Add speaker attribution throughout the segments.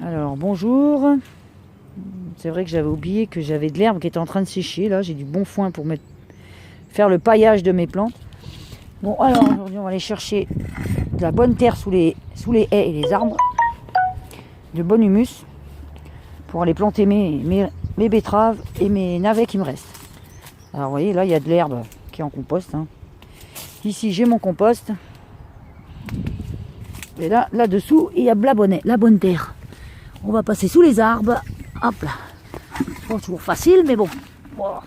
Speaker 1: Alors bonjour. C'est vrai que j'avais oublié que j'avais de l'herbe qui était en train de sécher. Là, j'ai du bon foin pour faire le paillage de mes plantes. Bon, alors aujourd'hui, on va aller chercher de la bonne terre sous les haies et les arbres. De bon humus pour aller planter mes betteraves et mes navets qui me restent. Alors vous voyez, là, il y a de l'herbe qui est en compost. Ici, j'ai mon compost. Et là-dessous, il y a la bonne terre. On va passer sous les arbres. Hop là. C'est pas toujours facile, mais bon. Wow.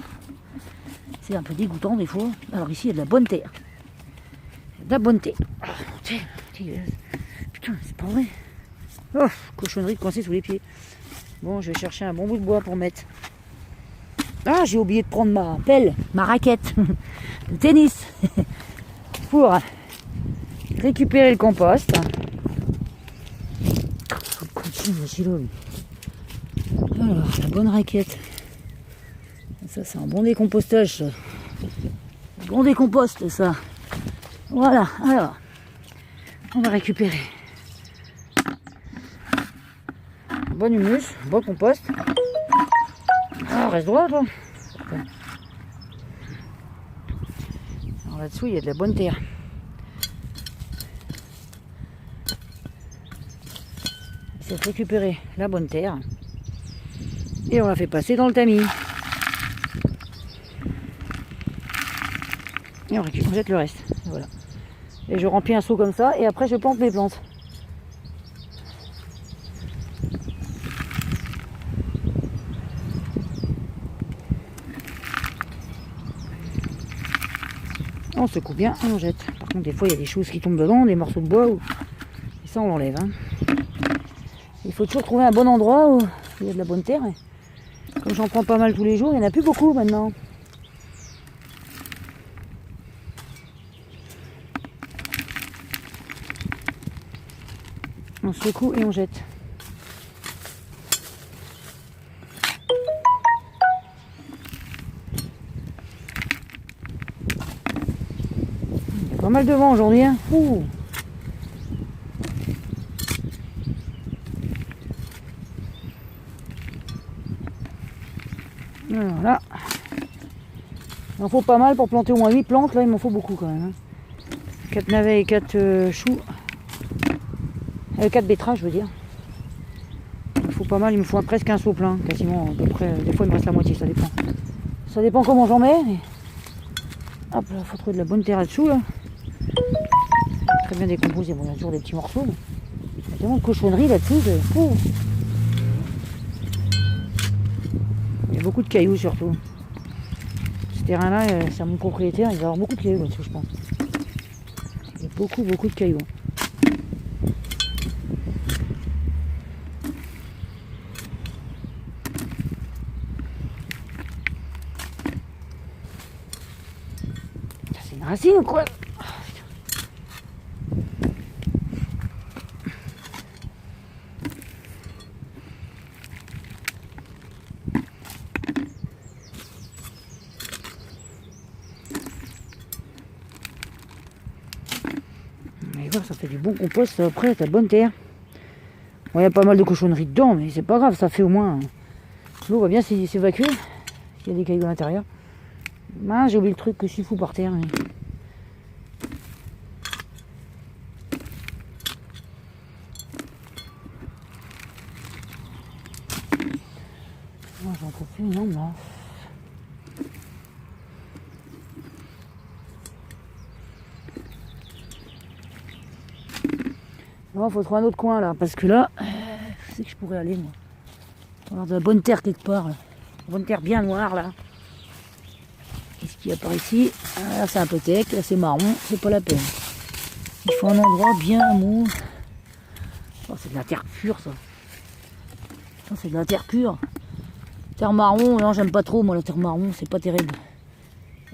Speaker 1: C'est un peu dégoûtant des fois. Alors ici, il y a de la bonne terre. De la bonne terre. Putain, c'est pas vrai. Oh, cochonnerie coincée sous les pieds. Bon, je vais chercher un bon bout de bois pour mettre. Ah, j'ai oublié de prendre ma pelle, ma raquette de tennis pour récupérer le compost. Alors, la bonne raquette. Ça, c'est un bon décompostage, ça. Bon décomposte, ça. Voilà, alors. On va récupérer. Bon humus, bon compost. Ah, reste droit, toi. Alors là-dessous, il y a de la bonne terre. C'est récupérer la bonne terre. Et on la fait passer dans le tamis. Et on jette le reste. Voilà. Et je remplis un seau comme ça. Et après, je plante mes plantes. On secoue bien et on jette. Par contre, des fois, il y a des choses qui tombent dedans, des morceaux de bois. Et ça, on l'enlève. Il faut toujours trouver un bon endroit où il y a de la bonne terre. Comme j'en prends pas mal tous les jours, il n'y en a plus beaucoup maintenant. On secoue et on jette. Il y a pas mal de vent aujourd'hui. Ouh. Voilà. Il en faut pas mal pour planter au moins 8 plantes. Là, il m'en faut beaucoup quand même. 4 navets et 4 choux. 4 betteraves, je veux dire. Il me faut pas mal. Il me faut presque un seau plein, quasiment. À peu près. Des fois, il me reste la moitié. Ça dépend. Ça dépend comment j'en mets. Mais... hop là, il faut trouver de la bonne terre là-dessous. Là. Très bien décomposé. Bon, il y a toujours des petits morceaux. Mais... il y a tellement de cochonneries là-dessous. Il y a beaucoup de cailloux surtout. Ce terrain-là, c'est à mon propriétaire, il va y avoir beaucoup de cailloux là-dessus, je pense. Il y a beaucoup de cailloux. C'est une racine ou quoi? Ça fait du bon compost, après t'as de bonne terre. Bon, il y a pas mal de cochonneries dedans, mais c'est pas grave, ça fait au moins. L'eau va bien s'évacuer. Il y a des cailloux à l'intérieur. Ah, j'ai oublié le truc que je suis fou par terre. Mais... moi, j'en trouve plus une ombre là. Non, faut trouver un autre coin là, parce que là, je sais que je pourrais aller moi. Avoir de la bonne terre quelque part là. Bonne terre bien noire là. Qu'est-ce qu'il y a par ici? Là c'est un peu sec, là c'est marron, c'est pas la peine. Il faut un endroit bien mou. Oh, c'est de la terre pure ça. Oh, c'est de la terre pure. Terre marron, non j'aime pas trop moi la terre marron, c'est pas terrible.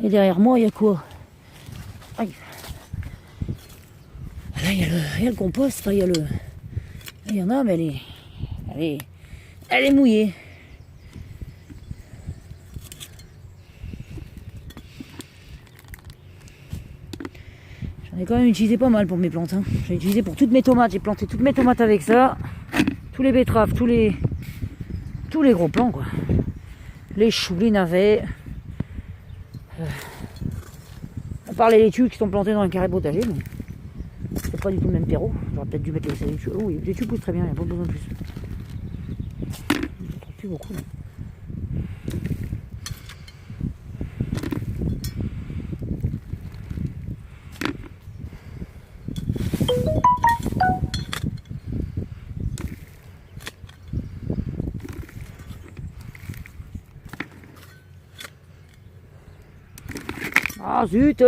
Speaker 1: Et derrière moi il y a quoi? Aïe. Là il y a le compost, enfin il y a le. Il y en a mais elle est mouillée. J'en ai quand même utilisé pas mal pour mes plantes. J'ai utilisé pour toutes mes tomates. J'ai planté toutes mes tomates avec ça. tous les betteraves, tous les gros plants quoi. Les choux, les navets. À part les laitues qui sont plantées dans un carré potager, mais c'est pas du tout le même terreau. J'aurais peut-être dû mettre les laitues. Oh oui, les laitues poussent très bien, il n'y a pas besoin de plus. Je ne trouve plus beaucoup là. Ah zut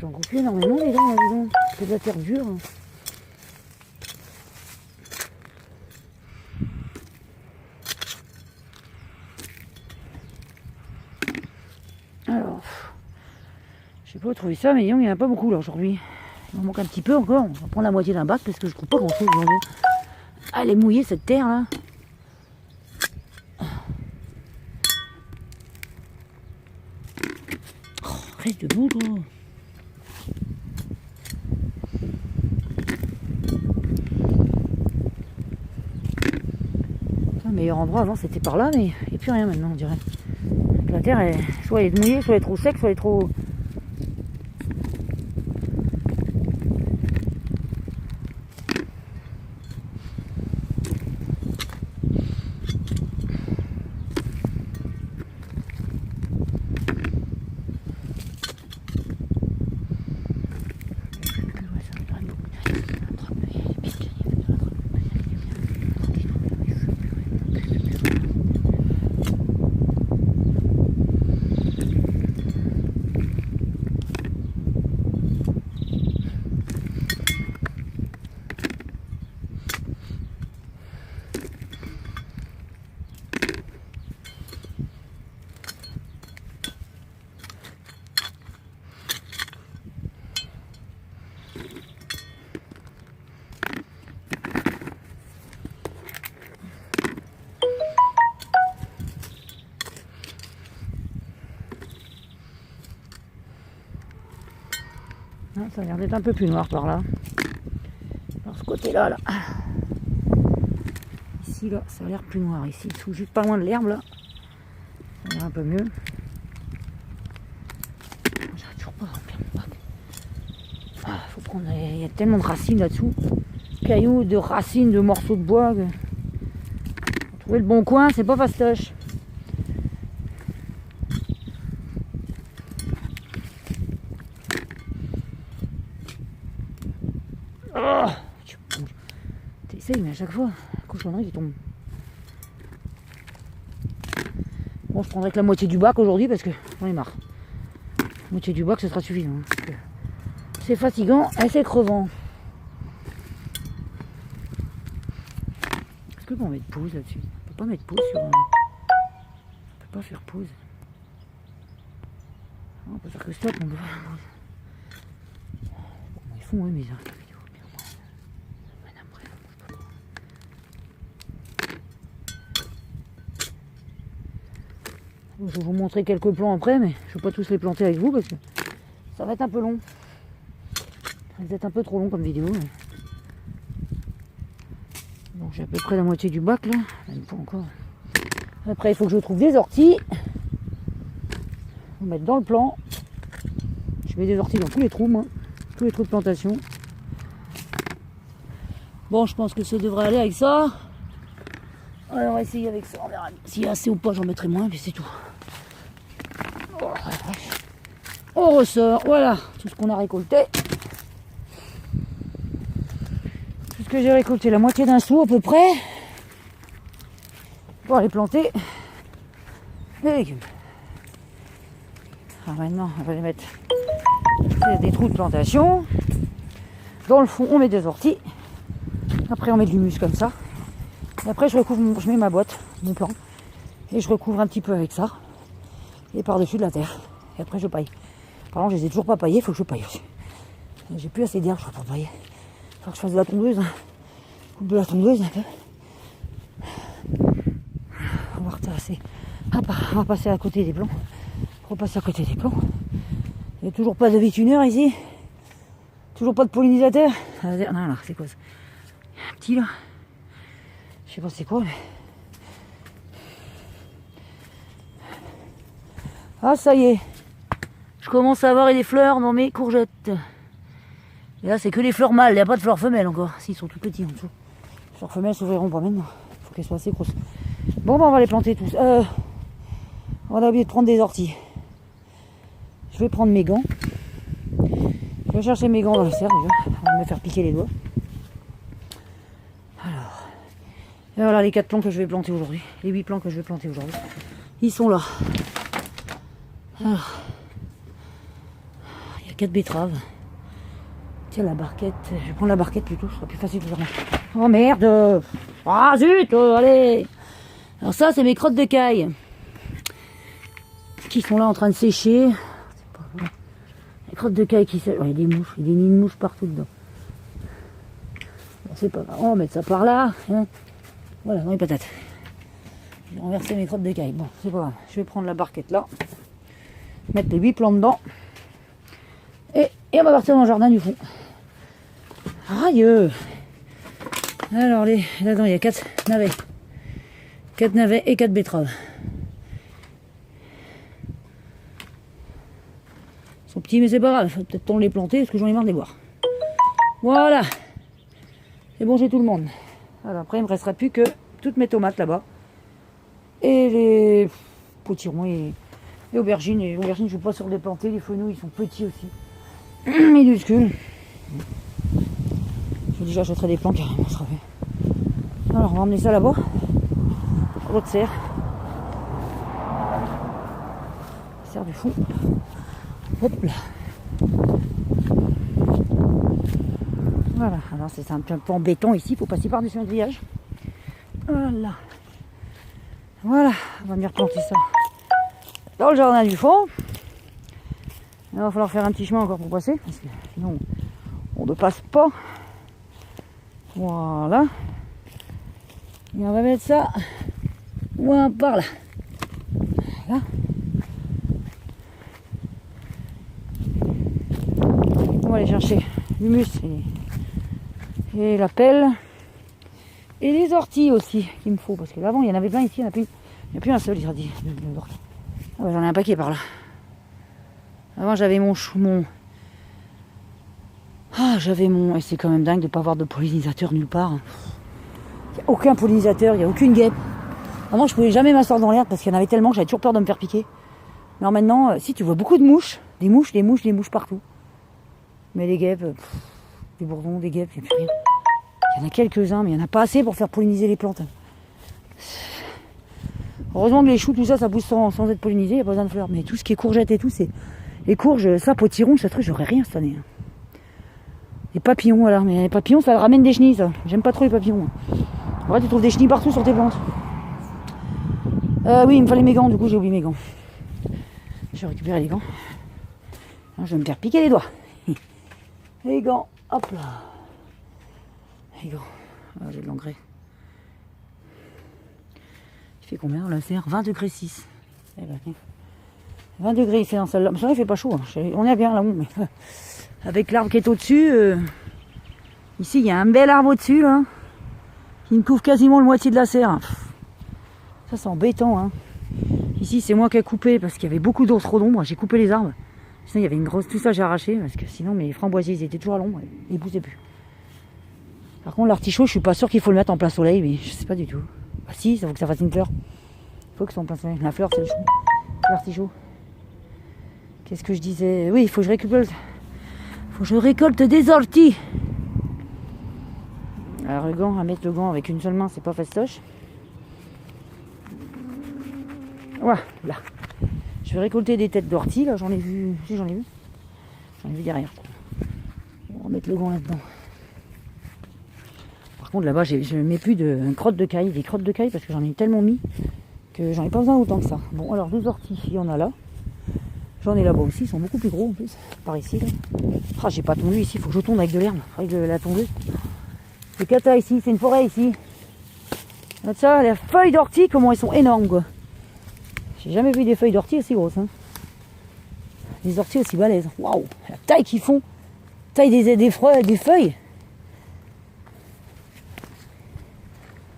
Speaker 1: J'en coupe plus énormément les gars, disons. C'est de la terre dure. Alors, je sais pas où trouver ça, mais il n'y en a pas beaucoup là aujourd'hui. Il m'en manque un petit peu encore. On va prendre la moitié d'un bac parce que je trouve pas grand chose aujourd'hui. Ah, elle est mouillée cette terre là. Oh, reste debout toi. Le meilleur endroit avant c'était par là, mais il n'y a plus rien maintenant on dirait. La terre est soit elle est mouillée, soit elle est trop sec, soit elle est trop. Ah, ça a l'air d'être un peu plus noir par là. Par ce côté-là, là. Ici, là, ça a l'air plus noir. Ici, sous juste pas loin de l'herbe, là. Ça a l'air un peu mieux. J'arrive toujours pas à remplir mon bac. Ah, faut prendre. Il y a tellement de racines là-dessous. Cailloux, de racines, de morceaux de bois. Trouver le bon coin, c'est pas fastoche. Oh, t'essayes, mais à chaque fois, cochonnerie qui tombe. Bon, je prendrai que la moitié du bac aujourd'hui parce que j'en ai marre. La moitié du bac, ce sera suffisant. Hein, c'est fatigant et c'est crevant. Est-ce qu'on peut mettre pause là-dessus? On peut pas mettre pause sur. On peut pas faire pause. On peut faire que stop, on peut faire pause. Bon, ils font, oui, mais ça. Je vais vous montrer quelques plants après, mais je ne vais pas tous les planter avec vous parce que ça va être un peu long. Ça va être un peu trop long comme vidéo. Mais... Bon, j'ai à peu près la moitié du bac là, même pas encore. Après, il faut que je trouve des orties. On va mettre dans le plan. Je mets des orties dans tous les trous, moi. Tous les trous de plantation. Bon, je pense que ça devrait aller avec ça. Alors, on va essayer avec ça. On verra. S'il y a assez ou pas, j'en mettrai moins, puis c'est tout. On ressort, voilà, tout ce qu'on a récolté. que j'ai récolté la moitié d'un seau à peu près pour aller planter les légumes. Alors maintenant, on va les mettre des trous de plantation. Dans le fond, on met des orties. Après, on met de l'humus comme ça. Et après, je mets ma boîte, mon plan, et je recouvre un petit peu avec ça. Et par-dessus de la terre. Et après, je paille. Par contre, je les ai toujours pas paillés, il faut que je paille aussi. J'ai plus assez d'air, je ne peux pas pailler. Il faut que je fasse de la tondeuse. Coupe de la tondeuse un peu. On va retasser. On va passer à côté des plants. Repasser à côté des plants. Il n'y a toujours pas de bituneur ici. Toujours pas de pollinisateur. Non, là, c'est quoi ça? Il y a un petit là. Je sais pas c'est quoi, mais. Ah, ça y est. Je commence à avoir des fleurs dans mes courgettes. Et là, c'est que les fleurs mâles. Il n'y a pas de fleurs femelles encore. Si, ils sont tout petits en dessous. Les fleurs femelles s'ouvriront pas maintenant. Il faut qu'elles soient assez grosses. Bon, ben, on va les planter tous. On a oublié de prendre des orties. Je vais prendre mes gants. Je vais chercher mes gants dans la serre déjà. On va me faire piquer les doigts. Alors. Et voilà les 4 plants que je vais planter aujourd'hui. Les 8 plants que je vais planter aujourd'hui. Ils sont là. Alors. Il y a 4 betteraves. Tiens, la barquette. Je vais prendre la barquette plutôt. Ce sera plus facile de faire. Oh merde. Ah zut. Allez. Alors ça, c'est mes crottes de caille. Qui sont là en train de sécher. Les crottes de caille qui sèchent. Oh, il y a des mouches. Il y a des nids de mouches partout dedans. Bon, c'est pas grave. On va mettre ça par là. Hein. Voilà, dans les patates. J'ai renversé mes crottes de caille. Bon, c'est pas grave. Je vais prendre la barquette là. Mettre les 8 plants dedans. Et on va partir dans le jardin du fond. Aïe. Alors, là-dedans, il y a 4 navets. 4 navets et 4 betteraves. Ils sont petits, mais c'est pas grave. Il faut peut-être temps de les planter parce que j'en ai marre de les voir. Voilà. C'est bon, j'ai tout le monde. Alors, après, il ne me restera plus que toutes mes tomates là-bas. Et les potirons et aubergines. Et les aubergines, je ne vais pas sur les planter. Les fenouils, ils sont petits aussi. Minuscules. Déjà, j'achèterai des plants carrément, ça sera fait. Alors, on va emmener ça là-bas. L'autre serre. Serre du fond. Hop là. Voilà, alors c'est un peu en béton ici, il faut passer par-dessus un grillage. Voilà. Voilà, on va venir planter ça dans le jardin du fond. Il va falloir faire un petit chemin encore pour passer, parce que sinon on ne passe pas. Voilà. Et on va mettre ça par là. Voilà. On va aller chercher l'humus et la pelle. Et les orties aussi qu'il me faut. Parce que l'avant il y en avait plein ici, il n'y en a plus un seul ortie. Ah bah, j'en ai un paquet par là. Avant j'avais et c'est quand même dingue de ne pas avoir de pollinisateur nulle part. Il n'y a aucun pollinisateur, il n'y a aucune guêpe. Avant je pouvais jamais m'asseoir dans l'herbe parce qu'il y en avait tellement que j'avais toujours peur de me faire piquer. Alors maintenant, si tu vois beaucoup de mouches, des mouches partout. Mais les guêpes, des bourdons, des guêpes, il n'y a plus rien. Il y en a quelques-uns, mais il n'y en a pas assez pour faire polliniser les plantes. Heureusement que les choux, tout ça, ça pousse sans être pollinisé, il n'y a pas besoin de fleurs. Mais tout ce qui est courgettes et tout, c'est les courges, ça, potiron, ce truc, j'aurais rien cette année. Les papillons, voilà. Mais les papillons, ça ramène des chenilles, ça. J'aime pas trop les papillons. Ouais, tu trouves des chenilles partout sur tes plantes. Oui, il me fallait mes gants, du coup, j'ai oublié mes gants. Je vais récupérer les gants. Alors, je vais me faire piquer les doigts. Les gants, hop là. Les gants. Ah, j'ai de l'engrais. Il fait combien la serre? 20 degrés 6. Eh ben, 20 degrés ici dans celle-là. Mais ça, il fait pas chaud. Hein. On est bien là-haut. Mais avec l'arbre qui est au-dessus. Ici, il y a un bel arbre au-dessus, là. Qui me couvre quasiment le moitié de la serre. Ça, c'est embêtant. Hein. Ici, c'est moi qui ai coupé parce qu'il y avait beaucoup trop d'ombre. J'ai coupé les arbres. Sinon, il y avait une grosse. Tout ça, j'ai arraché. Parce que sinon, mes framboisiers, ils étaient toujours à l'ombre. Ils ne poussaient plus. Par contre, l'artichaut, je suis pas sûr qu'il faut le mettre en plein soleil. Mais je sais pas du tout. Bah, si, ça faut que ça fasse une fleur. Il faut que ça en plein soleil. La fleur, c'est le chou. L'artichaut. Qu'est-ce que je disais? Oui, il faut que je récolte des orties. Alors le gant, à mettre le gant avec une seule main, c'est pas fastoche. Voilà. Je vais récolter des têtes d'ortie, là, j'en ai vu. Si, j'en ai vu. J'en ai vu derrière. On va mettre le gant là-dedans. Par contre, là-bas, je ne mets plus de crottes de caille, des crottes de caille, parce que j'en ai tellement mis que j'en ai pas besoin autant que ça. Bon, alors, des orties, il y en a là. J'en ai là-bas aussi, ils sont beaucoup plus gros en plus, par ici. Là. Ah, j'ai pas tondu ici, il faut que je tonde avec de l'herbe, avec de la tondeuse. C'est cata ici, c'est une forêt ici. Regarde ça, les feuilles d'ortie, comment elles sont énormes, quoi. J'ai jamais vu des feuilles d'ortie aussi grosses. Hein. Des orties aussi balèzes. Waouh, la taille qu'ils font. Taille des feuilles.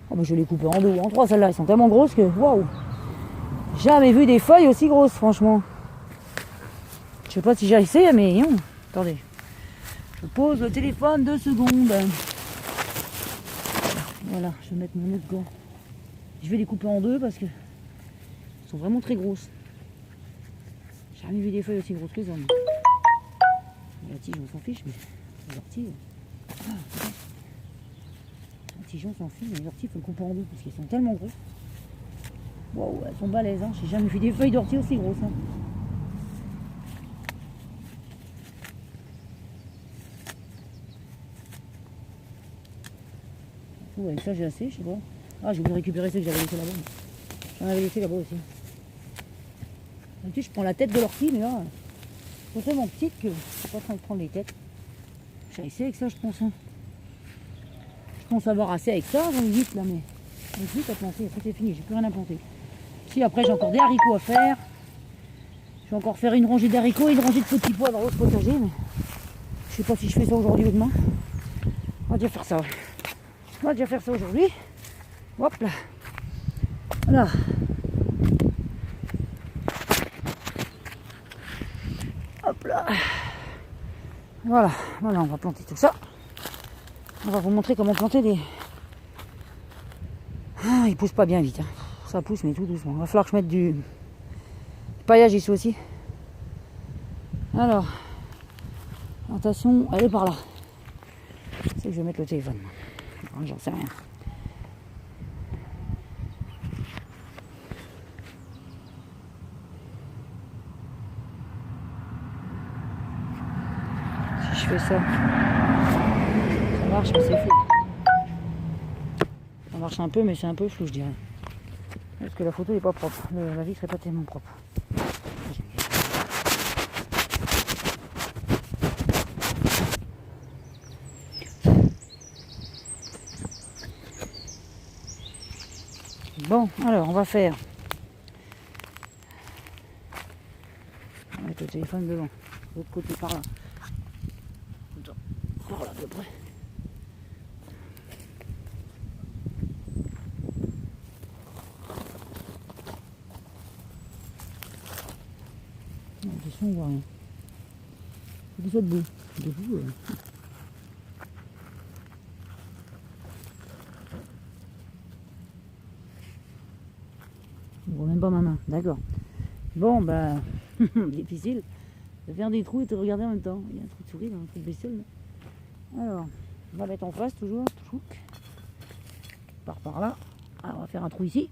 Speaker 1: Oh, bah, je vais les couper en deux ou en trois, celles-là. Elles sont tellement grosses que, waouh. Jamais vu des feuilles aussi grosses, franchement. Je sais pas si j'ai essayé, mais non. Attendez. Je pose le téléphone 2 secondes. Voilà, je vais mettre mon autre gant. Je vais les couper en deux parce que elles sont vraiment très grosses. J'ai jamais vu des feuilles aussi grosses que ça. La tige, on s'en fiche, mais les orties. La tige, on s'en fiche, mais les orties, il faut le couper en deux parce qu'elles sont tellement grosses. Waouh, elles sont balèzes. Hein. J'ai jamais vu des feuilles d'ortie aussi grosses. Hein. Ouais, avec ça, j'ai assez, je sais pas. Ah, j'ai oublié de récupérer ceux que j'avais laissé là-bas. J'en avais laissé là-bas aussi. En plus, je prends la tête de l'ortie, mais là, c'est tellement petite que je suis pas en train de prendre les têtes. J'ai essayé avec ça, je pense. Hein. Je pense avoir assez avec ça, j'en ai vite là, mais j'ai vite à planter. Après, c'est fini, j'ai plus rien à planter. Si, après, j'ai encore des haricots à faire. Je vais encore faire une rangée d'haricots et une rangée de petits pois dans l'autre potager, mais je sais pas si je fais ça aujourd'hui ou demain. On va déjà faire ça, ouais. On va déjà faire ça aujourd'hui. Hop là. Voilà. Hop là. Voilà. Voilà, on va planter tout ça. On va vous montrer comment planter des... Ah, ils poussent pas bien vite. Hein. Ça pousse, mais tout doucement. Il va falloir que je mette du paillage ici aussi. Alors, plantation, elle est par là. C'est que je vais mettre le téléphone. J'en sais rien. Si je fais ça marche, mais c'est flou. Ça marche un peu, mais c'est un peu flou, je dirais. Parce que la photo n'est pas propre. La vitre n'est pas tellement propre. Bon, alors on va faire. On va mettre le téléphone devant. L'autre côté par là. Par là à peu près. Non, on voit rien. C'est ça debout. Debout. On voit même pas ma main, d'accord. Bon, bah, difficile de faire des trous et de regarder en même temps. Il y a un trou de souris dans un trou de vaisselle. Alors, on va mettre en face toujours. Par là. Alors, on va faire un trou ici.